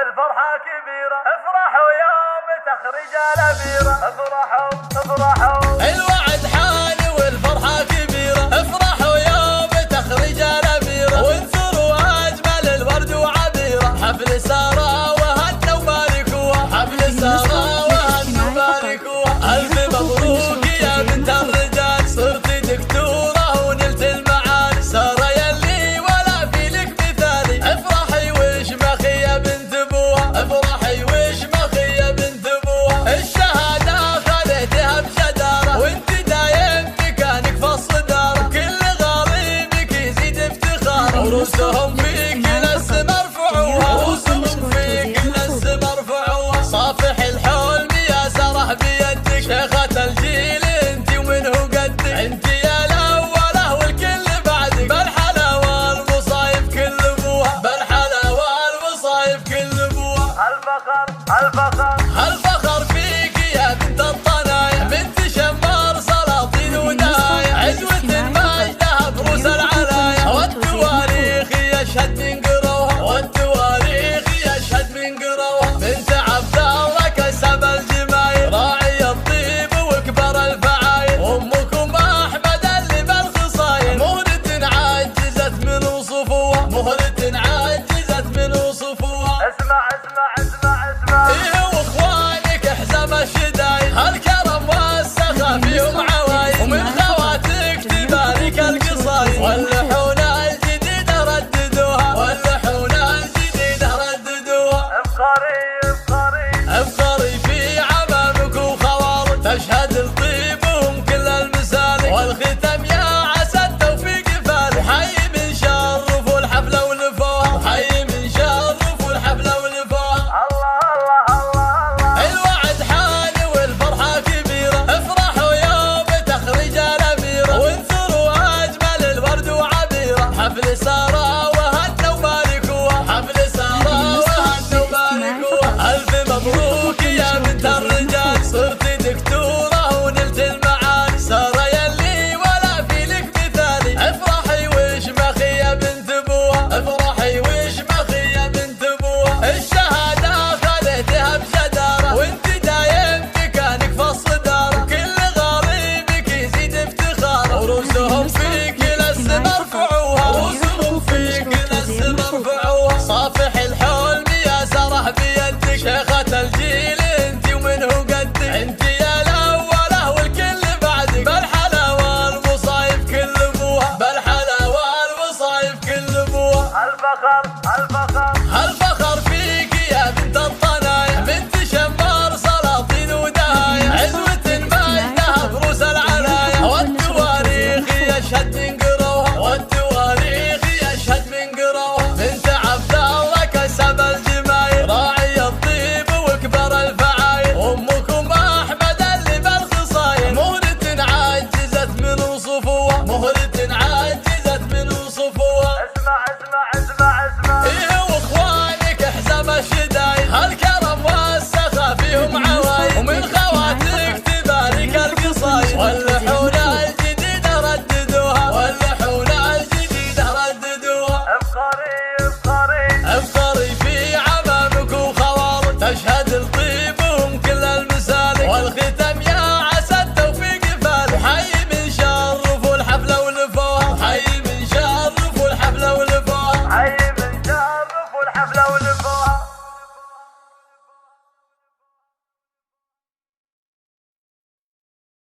والفرحة كبيرة، افرحوا يوم تخرج الأميرة، افرحوا الوعد حان والفرحة كبيرة، افرحوا يوم تخرج الأميرة، وانثروا أجمل الورد وعبيرة، حفل سارة وهنا وباركوها، حفل سارة وهنا وباركوها، ألف مبروك يا بنت الرجال، صرتي دكتورة ونلت المعالي، سارة يلي ولا في لك مثالي، افرحي واشمخي يا بنت ابوها، افرحي واشمخي يا بنت ابوها، الشهادة خذيتها بجدارة، وانت دايم مكانك في الصدارة، كل غريبك يزيد افتخار، ورؤوسهم فيك للسما رفعوها، رؤوسهم فيك للسما رفعوها، صافح الحلم يا سرح بيدك، شيخة الجيل انت ومنه قدك، انت يا الاولى والكل بعدك، بالحلاوة والمصايب كل ابوها، بالحلاوة والمصايب كل ابوها، الفخر فيك يا بنت الطنايا، بنت شمار سلاطين ودايا، عزوة ماجدها بروس العلايا، والتواريخ يشهد من قروها، والتواريخ يشهد من قروها، بنت عبد الله كسب الجمايل، راعي الطيب وكبر الفعايل، امكم احمد اللي بالخصايل، مهرة عجزت من وصفوها، مهرة عجزت من وصفوها، اسمع ايه واخوانك احزم الشدايد، هالكرم والسخا فيهم عوايد، ومن خواتك تبارك القصايد، واللحون الجديدة رددوها، واللحون الجديدة رددوها، افخري في عمامك وخوالك، تشهد الطيبهم كل المسالك، والختم يا عسى التوفيق فالك، وحي من شرف والحفلة ولفوها، وحي من شرف والحفلة ولفوها، الوعد حان والفرحة كبيرة، افرحوا يوم تخرج الأميرة، وانثروا أجمل الورد وعبيرة، حفل سارة وهنا وباركوها، حفل سارة وهنا وباركوها، ألف مبروك يا بنت الرجال، صرتي دكتورة ونلت المعالي، سارة يلي ولا في لك مثالي، افرحي واشمخي يا بنت ابوها، افرحي واشمخي يا بنت ابوها، الشهادة خذيتها بجدارة، وانت دايم مكانك في الصدارة، كل غريبك يزيد افتخار، ورؤوسهم فيك للسما رفعوها، رؤوسهم فيك للسما رفعوها، صافح الحلم يا سرح بيدك، شيخة الجيل انت ومنه قدك، انت يا الاولى والكل بعدك، بالحلاوة والمصايب كل ابوها، بالحلاوة والمصايب كل ابوها، الفخر فيك يا بنت الطنايا، بنت شمار سلاطين ودايا، عزوة ماجدها بروس العلايا، والتواريخ يشهد من قروها، والتواريخ يشهد من قروها، بنت عبد الله كسب الجمايل، راعي الطيب وكبر الفعايل، امكم احمد اللي بالخصايل، مهرة عجزت من وصفوها، مهرة عجزت من وصفوها، ايه واخوانك احزم الشدايد، هالكرم والسخا فيهم عوايد، ومن خواتك تبارك القصايد، واللحون الجديدة رددوها، واللحون الجديدة رددوها، افخري في عمامك وخوالك، تشهد الطيبهم كل المسالك، والختم يا عسى التوفيق فالك، وحي من شرف والحفلة ولفوها، وحي من شرف والحفلة ولفوها، حي من شرف والحفلة ولفوها.